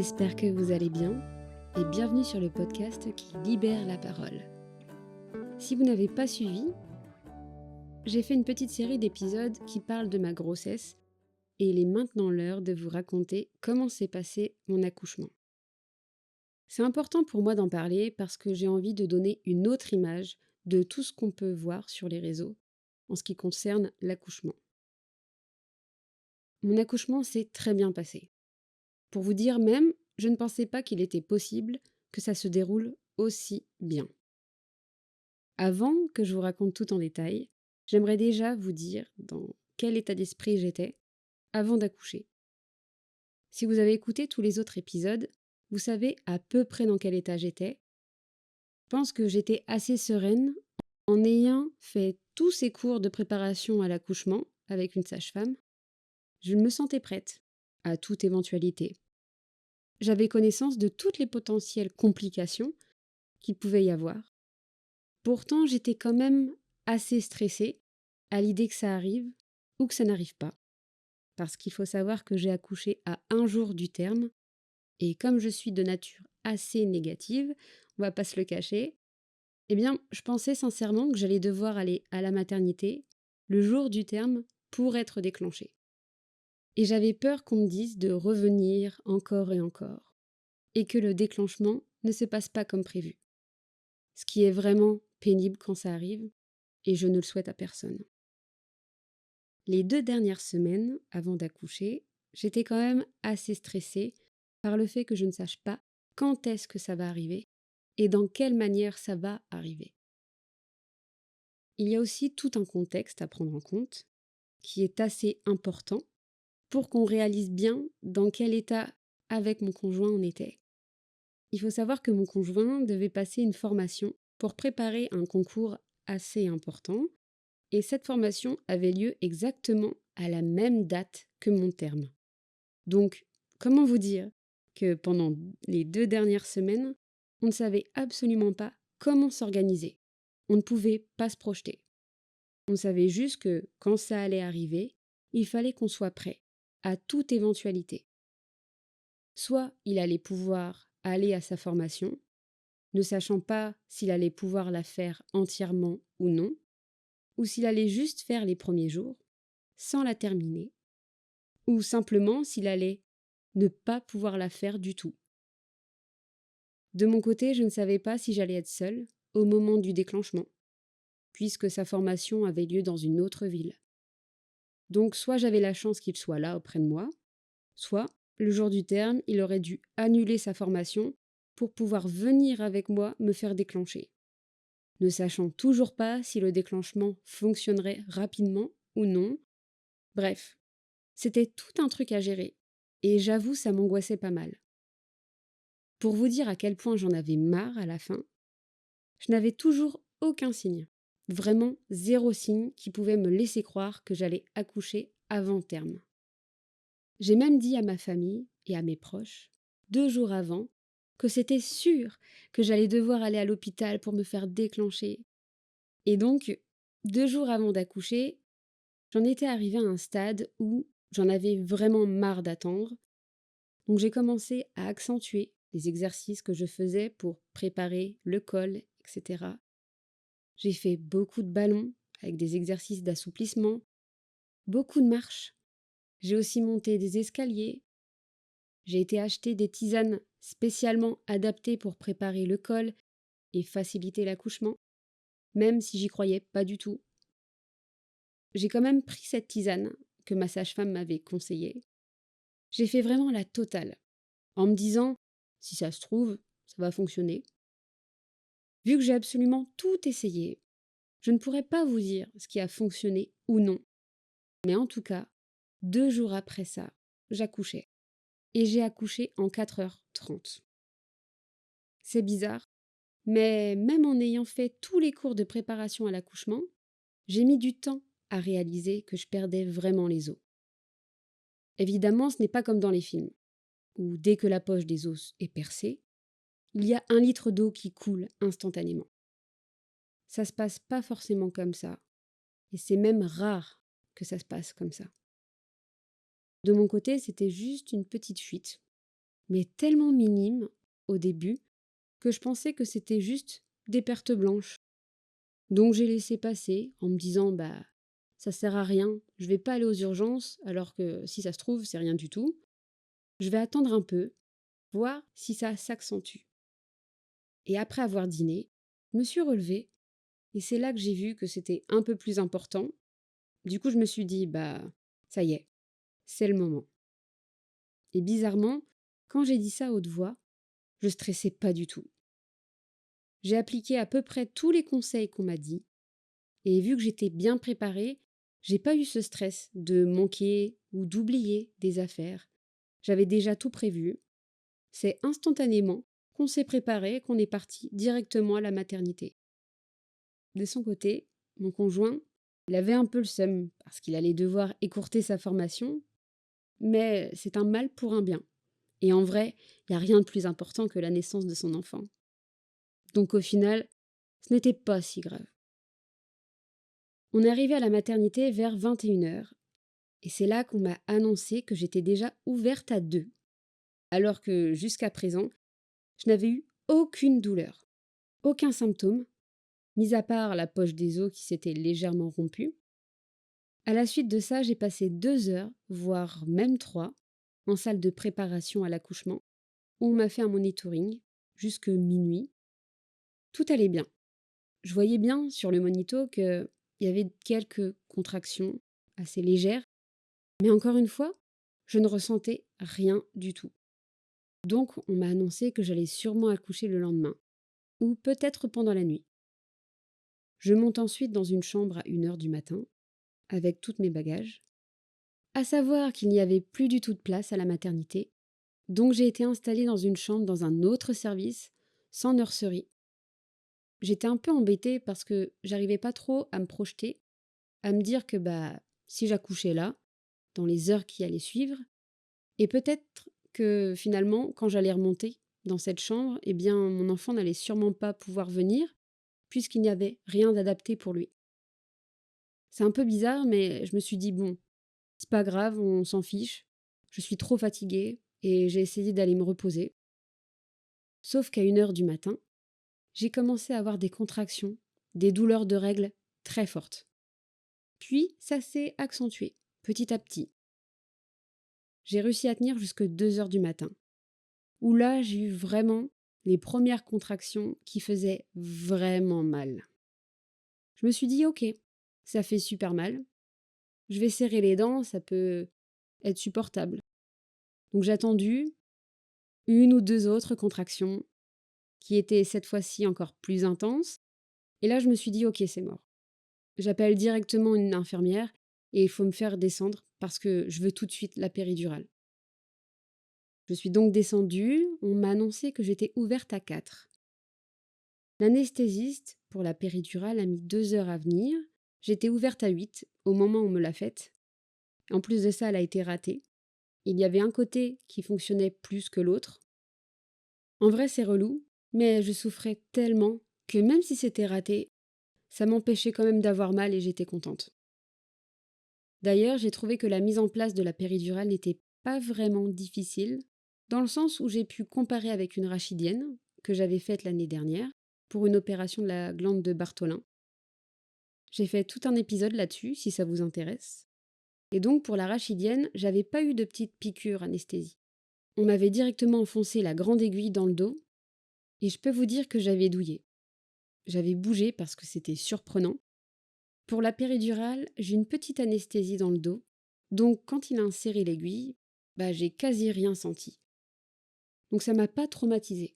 J'espère que vous allez bien et bienvenue sur le podcast qui libère la parole. Si vous n'avez pas suivi, j'ai fait une petite série d'épisodes qui parlent de ma grossesse et il est maintenant l'heure de vous raconter comment s'est passé mon accouchement. C'est important pour moi d'en parler parce que j'ai envie de donner une autre image de tout ce qu'on peut voir sur les réseaux en ce qui concerne l'accouchement. Mon accouchement s'est très bien passé. Pour vous dire même, je ne pensais pas qu'il était possible que ça se déroule aussi bien. Avant que je vous raconte tout en détail, j'aimerais déjà vous dire dans quel état d'esprit j'étais avant d'accoucher. Si vous avez écouté tous les autres épisodes, vous savez à peu près dans quel état j'étais. Je pense que j'étais assez sereine en ayant fait tous ces cours de préparation à l'accouchement avec une sage-femme. Je me sentais prête à toute éventualité. J'avais connaissance de toutes les potentielles complications qu'il pouvait y avoir. Pourtant, j'étais quand même assez stressée à l'idée que ça arrive ou que ça n'arrive pas. Parce qu'il faut savoir que j'ai accouché à 1 jour du terme, et comme je suis de nature assez négative, on va pas se le cacher, eh bien, je pensais sincèrement que j'allais devoir aller à la maternité le jour du terme pour être déclenchée. Et j'avais peur qu'on me dise de revenir encore et encore, et que le déclenchement ne se passe pas comme prévu. Ce qui est vraiment pénible quand ça arrive, et je ne le souhaite à personne. Les 2 dernières semaines avant d'accoucher, j'étais quand même assez stressée par le fait que je ne sache pas quand est-ce que ça va arriver et dans quelle manière ça va arriver. Il y a aussi tout un contexte à prendre en compte qui est assez important pour qu'on réalise bien dans quel état avec mon conjoint on était. Il faut savoir que mon conjoint devait passer une formation pour préparer un concours assez important. Et cette formation avait lieu exactement à la même date que mon terme. Donc, comment vous dire que pendant les 2 dernières semaines, on ne savait absolument pas comment s'organiser. On ne pouvait pas se projeter. On savait juste que quand ça allait arriver, il fallait qu'on soit prêt à toute éventualité. Soit il allait pouvoir aller à sa formation, ne sachant pas s'il allait pouvoir la faire entièrement ou non, ou s'il allait juste faire les premiers jours, sans la terminer, ou simplement s'il allait ne pas pouvoir la faire du tout. De mon côté, je ne savais pas si j'allais être seule au moment du déclenchement, puisque sa formation avait lieu dans une autre ville. Donc soit j'avais la chance qu'il soit là auprès de moi, soit, le jour du terme, il aurait dû annuler sa formation pour pouvoir venir avec moi me faire déclencher, ne sachant toujours pas si le déclenchement fonctionnerait rapidement ou non. Bref, c'était tout un truc à gérer, et j'avoue ça m'angoissait pas mal. Pour vous dire à quel point j'en avais marre à la fin, je n'avais toujours aucun signe, vraiment zéro signe qui pouvait me laisser croire que j'allais accoucher avant terme. J'ai même dit à ma famille et à mes proches, 2 jours avant, que c'était sûr que j'allais devoir aller à l'hôpital pour me faire déclencher. Et donc, 2 jours avant d'accoucher, j'en étais arrivée à un stade où j'en avais vraiment marre d'attendre. Donc j'ai commencé à accentuer les exercices que je faisais pour préparer le col, etc. J'ai fait beaucoup de ballons avec des exercices d'assouplissement, beaucoup de marches. J'ai aussi monté des escaliers. J'ai été acheter des tisanes spécialement adaptées pour préparer le col et faciliter l'accouchement, même si j'y croyais pas du tout. J'ai quand même pris cette tisane que ma sage-femme m'avait conseillée. J'ai fait vraiment la totale, en me disant, si ça se trouve, ça va fonctionner. Vu que j'ai absolument tout essayé, je ne pourrais pas vous dire ce qui a fonctionné ou non. Mais en tout cas, 2 jours après ça, j'accouchais. Et j'ai accouché en 4h30. C'est bizarre, mais même en ayant fait tous les cours de préparation à l'accouchement, j'ai mis du temps à réaliser que je perdais vraiment les os. Évidemment, ce n'est pas comme dans les films, où dès que la poche des os est percée, il y a 1 litre d'eau qui coule instantanément. Ça se passe pas forcément comme ça, et c'est même rare que ça se passe comme ça. De mon côté, c'était juste une petite fuite, mais tellement minimes au début que je pensais que c'était juste des pertes blanches. Donc j'ai laissé passer en me disant bah ça sert à rien, je vais pas aller aux urgences alors que si ça se trouve c'est rien du tout. Je vais attendre un peu, voir si ça s'accentue. Et après avoir dîné, je me suis relevée et c'est là que j'ai vu que c'était un peu plus important. Du coup, je me suis dit bah ça y est, c'est le moment. Et bizarrement, quand j'ai dit ça à haute voix, je stressais pas du tout. J'ai appliqué à peu près tous les conseils qu'on m'a dit et vu que j'étais bien préparée, j'ai pas eu ce stress de manquer ou d'oublier des affaires. J'avais déjà tout prévu. C'est instantanément qu'on s'est préparé, qu'on est parti directement à la maternité. De son côté, mon conjoint, il avait un peu le seum parce qu'il allait devoir écourter sa formation, mais c'est un mal pour un bien. Et en vrai, il n'y a rien de plus important que la naissance de son enfant. Donc au final, ce n'était pas si grave. On est arrivé à la maternité vers 21h, et c'est là qu'on m'a annoncé que j'étais déjà ouverte à 2, alors que jusqu'à présent, je n'avais eu aucune douleur, aucun symptôme, mis à part la poche des os qui s'était légèrement rompue. À la suite de ça, j'ai passé 2 heures, voire même 3, en salle de préparation à l'accouchement, où on m'a fait un monitoring, jusque minuit. Tout allait bien. Je voyais bien sur le monito qu'il y avait quelques contractions assez légères, mais encore une fois, je ne ressentais rien du tout. Donc on m'a annoncé que j'allais sûrement accoucher le lendemain, ou peut-être pendant la nuit. Je monte ensuite dans une chambre à 1h du matin, avec tous mes bagages. À savoir qu'il n'y avait plus du tout de place à la maternité, donc j'ai été installée dans une chambre dans un autre service, sans nurserie. J'étais un peu embêtée parce que j'arrivais pas trop à me projeter, à me dire que si j'accouchais là, dans les heures qui allaient suivre, et peut-être que finalement, quand j'allais remonter dans cette chambre, eh bien mon enfant n'allait sûrement pas pouvoir venir, puisqu'il n'y avait rien d'adapté pour lui. C'est un peu bizarre, mais je me suis dit bon, c'est pas grave, on s'en fiche. Je suis trop fatiguée et j'ai essayé d'aller me reposer. Sauf qu'à 1h du matin, j'ai commencé à avoir des contractions, des douleurs de règles très fortes. Puis ça s'est accentué, petit à petit. J'ai réussi à tenir jusque 2h du matin, où là j'ai eu vraiment les premières contractions qui faisaient vraiment mal. Je me suis dit ok, ça fait super mal, je vais serrer les dents, ça peut être supportable. Donc j'ai attendu 1 ou 2 autres contractions qui étaient cette fois-ci encore plus intenses, et là je me suis dit ok, c'est mort. J'appelle directement une infirmière et il faut me faire descendre parce que je veux tout de suite la péridurale. Je suis donc descendue, on m'a annoncé que j'étais ouverte à 4. L'anesthésiste pour la péridurale a mis 2 heures à venir, j'étais ouverte à 8 au moment où on me l'a faite. En plus de ça, elle a été ratée. Il y avait un côté qui fonctionnait plus que l'autre. En vrai, c'est relou, mais je souffrais tellement que même si c'était raté, ça m'empêchait quand même d'avoir mal et j'étais contente. D'ailleurs, j'ai trouvé que la mise en place de la péridurale n'était pas vraiment difficile, dans le sens où j'ai pu comparer avec une rachidienne que j'avais faite l'année dernière pour une opération de la glande de Bartholin. J'ai fait tout un épisode là-dessus, si ça vous intéresse. Et donc pour la rachidienne, j'avais pas eu de petite piqûre anesthésie. On m'avait directement enfoncé la grande aiguille dans le dos, et je peux vous dire que j'avais douillé. J'avais bougé parce que c'était surprenant. Pour la péridurale, j'ai une petite anesthésie dans le dos, donc quand il a inséré l'aiguille, j'ai quasi rien senti. Donc ça m'a pas traumatisée.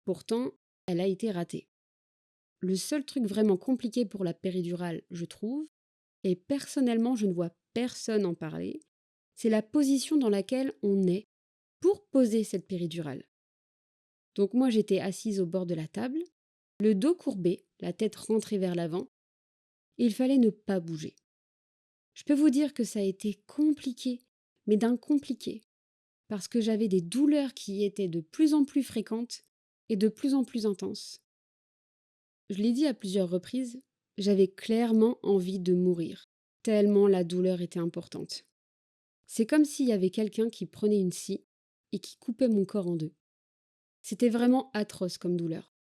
Pourtant, elle a été ratée. Le seul truc vraiment compliqué pour la péridurale, je trouve, et personnellement je ne vois personne en parler, c'est la position dans laquelle on est pour poser cette péridurale. Donc moi j'étais assise au bord de la table, le dos courbé, la tête rentrée vers l'avant, et il fallait ne pas bouger. Je peux vous dire que ça a été compliqué, mais d'un compliqué, parce que j'avais des douleurs qui étaient de plus en plus fréquentes et de plus en plus intenses. Je l'ai dit à plusieurs reprises, j'avais clairement envie de mourir, tellement la douleur était importante. C'est comme s'il y avait quelqu'un qui prenait une scie et qui coupait mon corps en deux. C'était vraiment atroce comme douleur.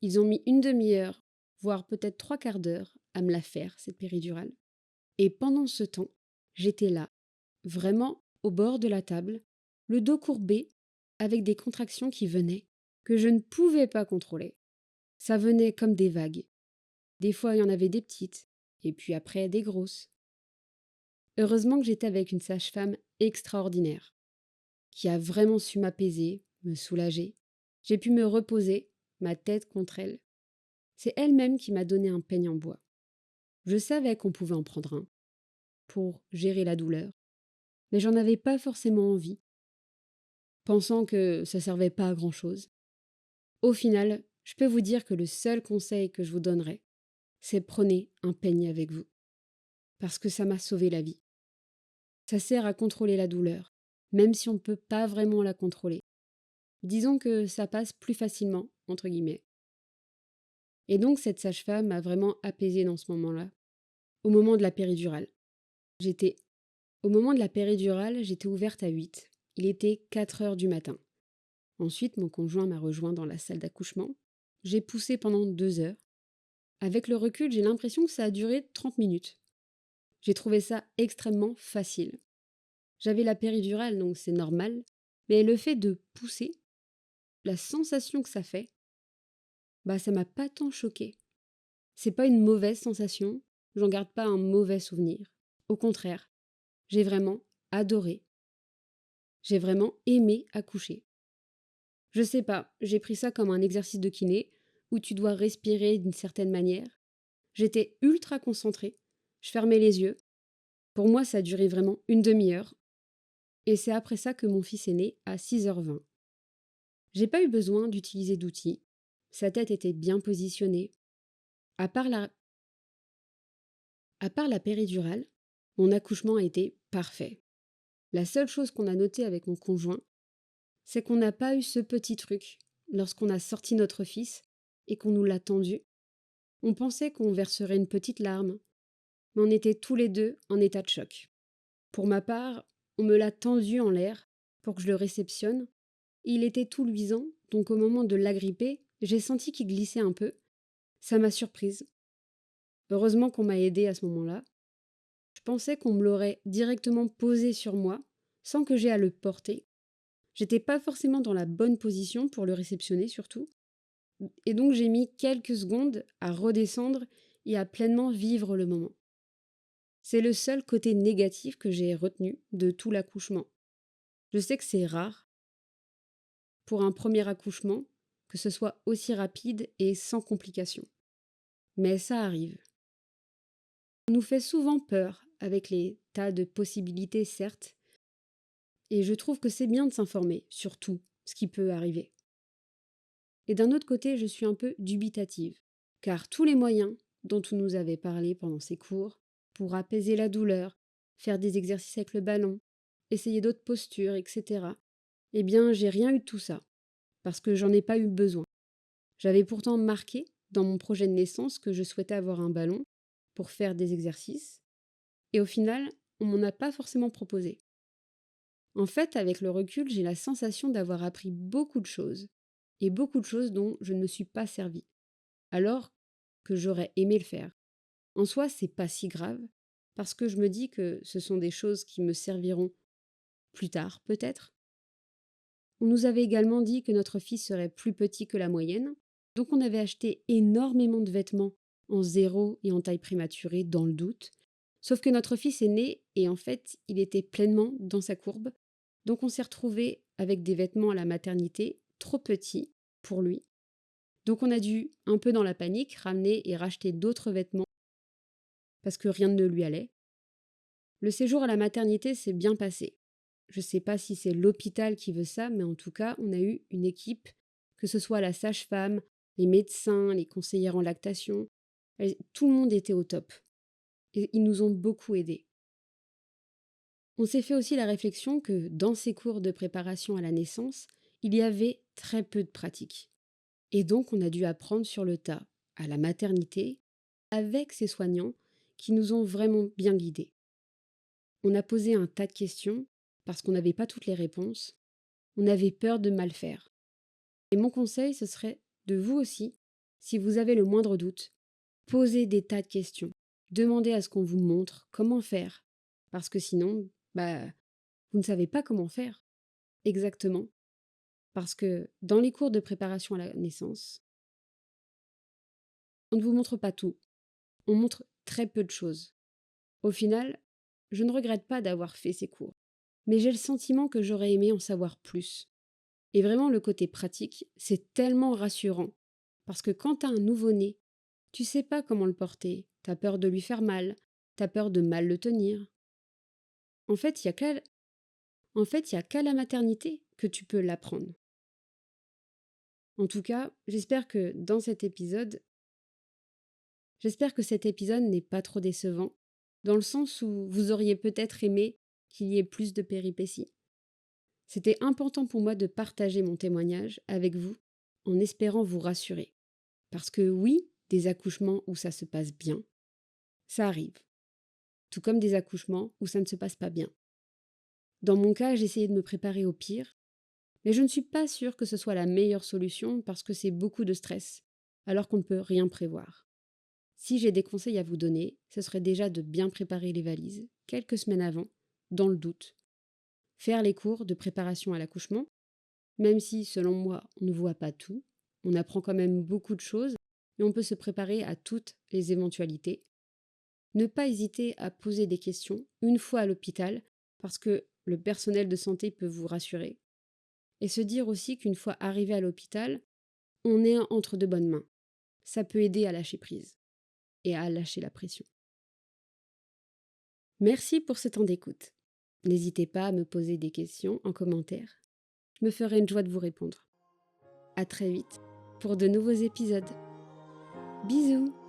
Ils ont mis une demi-heure, voire peut-être 3/4 d'heure, à me la faire, cette péridurale. Et pendant ce temps, j'étais là, vraiment au bord de la table, le dos courbé, avec des contractions qui venaient, que je ne pouvais pas contrôler. Ça venait comme des vagues. Des fois, il y en avait des petites, et puis après des grosses. Heureusement que j'étais avec une sage-femme extraordinaire, qui a vraiment su m'apaiser, me soulager. J'ai pu me reposer, ma tête contre elle. C'est elle-même qui m'a donné un peigne en bois. Je savais qu'on pouvait en prendre un, pour gérer la douleur, mais j'en avais pas forcément envie, pensant que ça servait pas à grand-chose. Au final, je peux vous dire que le seul conseil que je vous donnerais, c'est prenez un peigne avec vous, parce que ça m'a sauvé la vie. Ça sert à contrôler la douleur, même si on ne peut pas vraiment la contrôler. Disons que ça passe plus facilement, entre guillemets. Et donc cette sage-femme m'a vraiment apaisée dans ce moment-là, au moment de la péridurale. J'étais Au moment de la péridurale, j'étais ouverte à 8. Il était 4 heures du matin. Ensuite, mon conjoint m'a rejoint dans la salle d'accouchement. J'ai poussé pendant 2 heures. Avec le recul, j'ai l'impression que ça a duré 30 minutes. J'ai trouvé ça extrêmement facile. J'avais la péridurale, donc c'est normal, mais le fait de pousser, la sensation que ça fait, ça m'a pas tant choquée. C'est pas une mauvaise sensation, j'en garde pas un mauvais souvenir. Au contraire, j'ai vraiment adoré. J'ai vraiment aimé accoucher. Je sais pas, j'ai pris ça comme un exercice de kiné, où tu dois respirer d'une certaine manière. J'étais ultra concentrée, je fermais les yeux. Pour moi, ça a duré vraiment une demi-heure. Et c'est après ça que mon fils est né, à 6h20. J'ai pas eu besoin d'utiliser d'outils. Sa tête était bien positionnée. À part la, à part la péridurale, mon accouchement a été parfait. La seule chose qu'on a notée avec mon conjoint, c'est qu'on n'a pas eu ce petit truc lorsqu'on a sorti notre fils et qu'on nous l'a tendu. On pensait qu'on verserait une petite larme, mais on était tous les deux en état de choc. Pour ma part, on me l'a tendu en l'air pour que je le réceptionne. Il était tout luisant, donc au moment de l'agripper, j'ai senti qu'il glissait un peu. Ça m'a surprise. Heureusement qu'on m'a aidée à ce moment-là. Je pensais qu'on me l'aurait directement posé sur moi, sans que j'aie à le porter. J'étais pas forcément dans la bonne position pour le réceptionner surtout. Et donc j'ai mis quelques secondes à redescendre et à pleinement vivre le moment. C'est le seul côté négatif que j'ai retenu de tout l'accouchement. Je sais que c'est rare pour un premier accouchement que ce soit aussi rapide et sans complications. Mais ça arrive. On nous fait souvent peur avec les tas de possibilités, certes, et je trouve que c'est bien de s'informer sur tout ce qui peut arriver. Et d'un autre côté, je suis un peu dubitative, car tous les moyens dont on nous avait parlé pendant ces cours, pour apaiser la douleur, faire des exercices avec le ballon, essayer d'autres postures, etc., eh bien, j'ai rien eu de tout ça, parce que j'en ai pas eu besoin. J'avais pourtant marqué dans mon projet de naissance que je souhaitais avoir un ballon pour faire des exercices, et au final, on m'en a pas forcément proposé. En fait, avec le recul, j'ai la sensation d'avoir appris beaucoup de choses, et beaucoup de choses dont je ne me suis pas servie, alors que j'aurais aimé le faire. En soi, c'est pas si grave, parce que je me dis que ce sont des choses qui me serviront plus tard, peut-être. On nous avait également dit que notre fils serait plus petit que la moyenne, donc on avait acheté énormément de vêtements en zéro et en taille prématurée dans le doute. Sauf que notre fils est né et en fait, il était pleinement dans sa courbe, donc on s'est retrouvé avec des vêtements à la maternité trop petits pour lui. Donc on a dû, un peu dans la panique, ramener et racheter d'autres vêtements parce que rien ne lui allait. Le séjour à la maternité s'est bien passé. Je ne sais pas si c'est l'hôpital qui veut ça, mais en tout cas, on a eu une équipe, que ce soit la sage-femme, les médecins, les conseillères en lactation, tout le monde était au top. Et ils nous ont beaucoup aidés. On s'est fait aussi la réflexion que dans ces cours de préparation à la naissance, il y avait très peu de pratique. Et donc, on a dû apprendre sur le tas, à la maternité, avec ces soignants qui nous ont vraiment bien guidés. On a posé un tas de questions parce qu'on n'avait pas toutes les réponses. On avait peur de mal faire. Et mon conseil, ce serait de vous aussi, si vous avez le moindre doute, posez des tas de questions. Demandez à ce qu'on vous montre comment faire. Parce que sinon, vous ne savez pas comment faire exactement. Parce que dans les cours de préparation à la naissance, on ne vous montre pas tout. On montre très peu de choses. Au final, je ne regrette pas d'avoir fait ces cours. Mais j'ai le sentiment que j'aurais aimé en savoir plus. Et vraiment, le côté pratique, c'est tellement rassurant. Parce que quand t'as un nouveau-né, tu sais pas comment le porter. T'as peur de lui faire mal. T'as peur de mal le tenir. En fait, il y a qu'à la maternité que tu peux l'apprendre. En tout cas, j'espère que cet épisode n'est pas trop décevant, dans le sens où vous auriez peut-être aimé qu'il y ait plus de péripéties. C'était important pour moi de partager mon témoignage avec vous, en espérant vous rassurer. Parce que oui, des accouchements où ça se passe bien, ça arrive. Tout comme des accouchements où ça ne se passe pas bien. Dans mon cas, j'ai essayé de me préparer au pire, mais je ne suis pas sûre que ce soit la meilleure solution parce que c'est beaucoup de stress, alors qu'on ne peut rien prévoir. Si j'ai des conseils à vous donner, ce serait déjà de bien préparer les valises, quelques semaines avant, dans le doute. Faire les cours de préparation à l'accouchement, même si, selon moi, on ne voit pas tout, on apprend quand même beaucoup de choses et on peut se préparer à toutes les éventualités. Ne pas hésiter à poser des questions une fois à l'hôpital, parce que le personnel de santé peut vous rassurer. Et se dire aussi qu'une fois arrivé à l'hôpital, on est entre de bonnes mains. Ça peut aider à lâcher prise et à lâcher la pression. Merci pour ce temps d'écoute. N'hésitez pas à me poser des questions en commentaire. Je me ferai une joie de vous répondre. À très vite pour de nouveaux épisodes. Bisous!